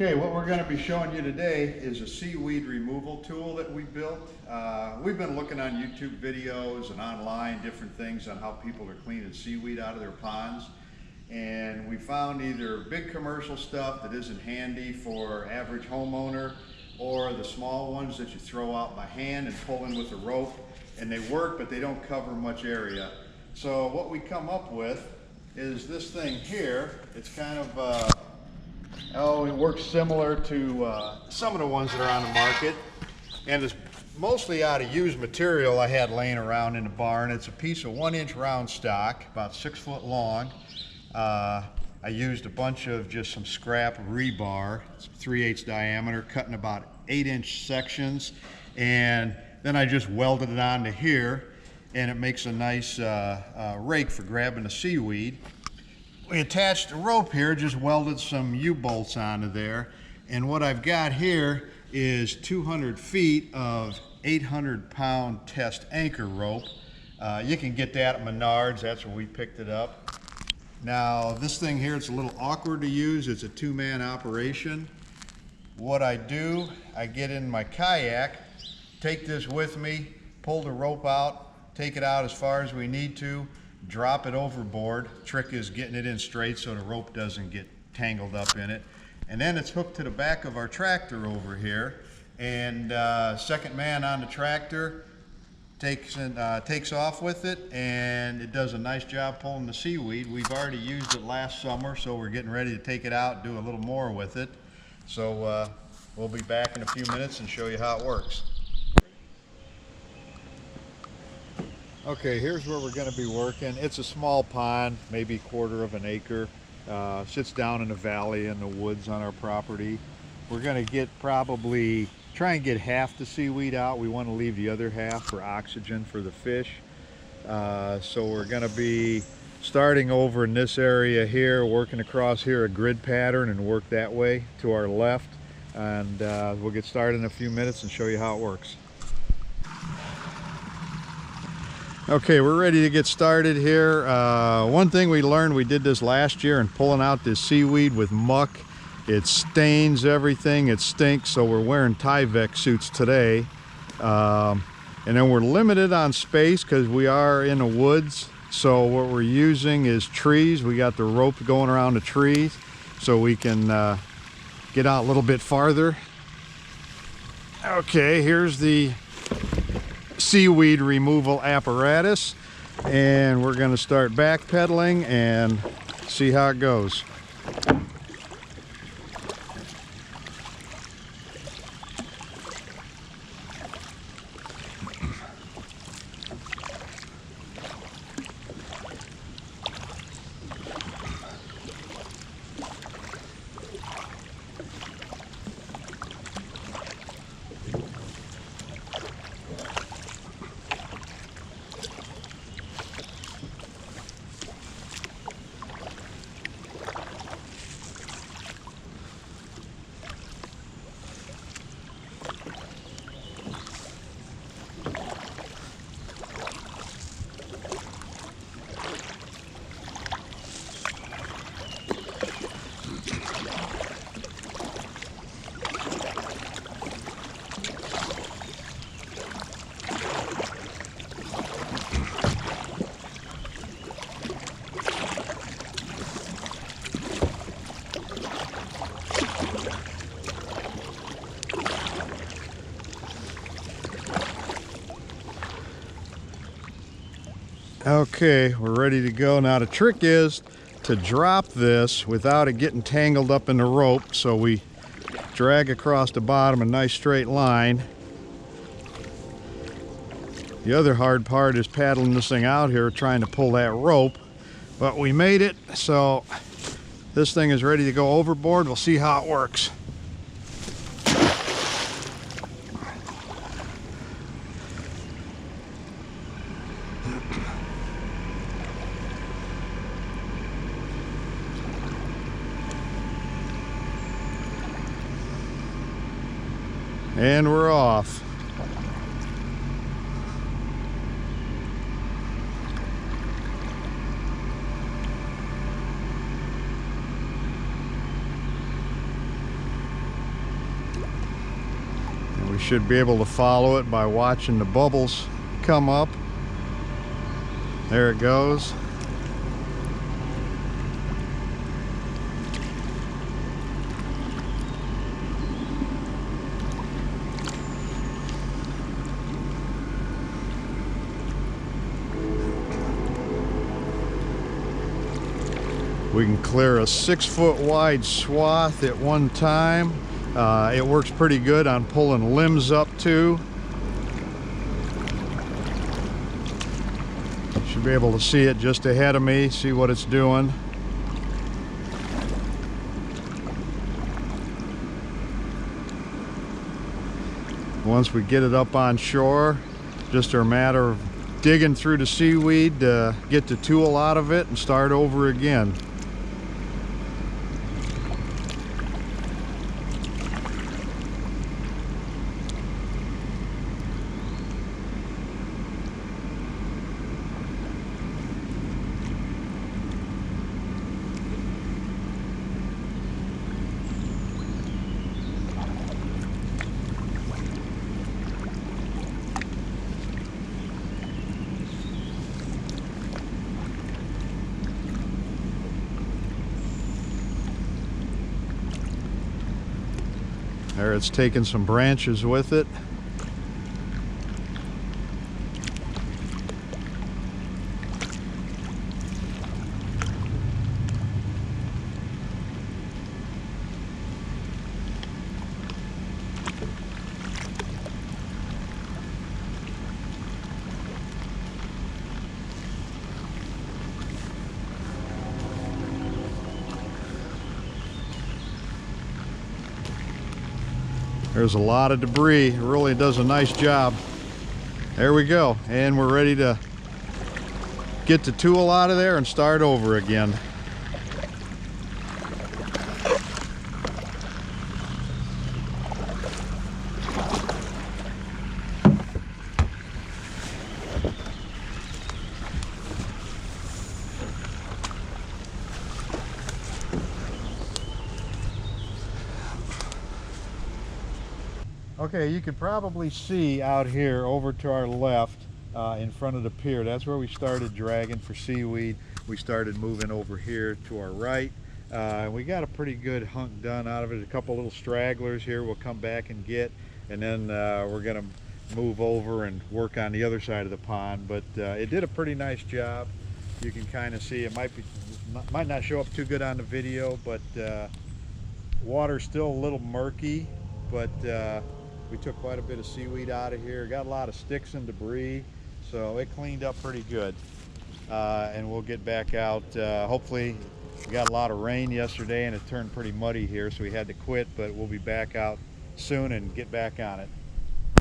Okay, what we're going to be showing you today is a seaweed removal tool that we built. We've been looking on YouTube videos and online, different things on how people are cleaning seaweed out of their ponds. And we found either big commercial stuff that isn't handy for average homeowner, or the small ones that you throw out by hand and pull in with a rope. And they work, but they don't cover much area. So what we come up with is this thing here. It's kind of it works similar to some of the ones that are on the market, and it's mostly out of used material I had laying around in the barn. It's a piece of 1-inch round stock, about 6 foot long. I used a bunch of just some scrap rebar. It's 3/8 diameter, cut in about 8-inch sections, and then I just welded it onto here, and it makes a nice rake for grabbing the seaweed. We attached a rope here, just welded some U-bolts onto there, and what I've got here is 200 feet of 800-pound test anchor rope. You can get that at Menards. That's where we picked it up. Now this thing here, it's a little awkward to use. It's a 2-man operation. What I do, I get in my kayak, take this with me, pull the rope out, take it out as far as we need to, drop it overboard. Trick is getting it in straight so the rope doesn't get tangled up in it. And then it's hooked to the back of our tractor over here. And second man on the tractor takes off with it, and it does a nice job pulling the seaweed. We've already used it last summer, so we're getting ready to take it out and do a little more with it. So we'll be back in a few minutes and show you how it works. Okay, here's where we're going to be working. It's a small pond, maybe 1/4 of an acre. Sits down in a valley in the woods on our property. We're going to try and get half the seaweed out. We want to leave the other half for oxygen for the fish. So we're going to be starting over in this area here, working across here a grid pattern, and work that way to our left. And we'll get started in a few minutes and show you how it works. Okay, we're ready to get started here. One thing we learned, we did this last year, in pulling out this seaweed with muck. It stains everything, it stinks, so we're wearing Tyvek suits today. And then we're limited on space because we are in the woods. So what we're using is trees. We got the rope going around the trees so we can get out a little bit farther. Okay, here's the seaweed removal apparatus, and we're going to start backpedaling and see how it goes. Okay, we're ready to go. Now the trick is to drop this without it getting tangled up in the rope. So we drag across the bottom a nice straight line. The other hard part is paddling this thing out here, trying to pull that rope. But we made it, so this thing is ready to go overboard. We'll see how it works. And we're off. We should be able to follow it by watching the bubbles come up. There it goes. We can clear a 6-foot wide swath at one time. It works pretty good on pulling limbs up too. Should be able to see it just ahead of me, see what it's doing. Once we get it up on shore, just a matter of digging through the seaweed to get the tool out of it and start over again. There, it's taking some branches with it. There's a lot of debris. It really does a nice job. There we go. And we're ready to get the tool out of there and start over again. Okay, you can probably see out here over to our left in front of the pier. That's where we started dragging for seaweed. We started moving over here to our right. We got a pretty good hunk done out of it. A couple little stragglers here we'll come back and get, and then we're going to move over and work on the other side of the pond. But it did a pretty nice job. You can kind of see it might not show up too good on the video, but water's still a little murky, but we took quite a bit of seaweed out of here. Got a lot of sticks and debris, so it cleaned up pretty good. And we'll get back out. Hopefully, we got a lot of rain yesterday and it turned pretty muddy here, so we had to quit, but we'll be back out soon and get back on it.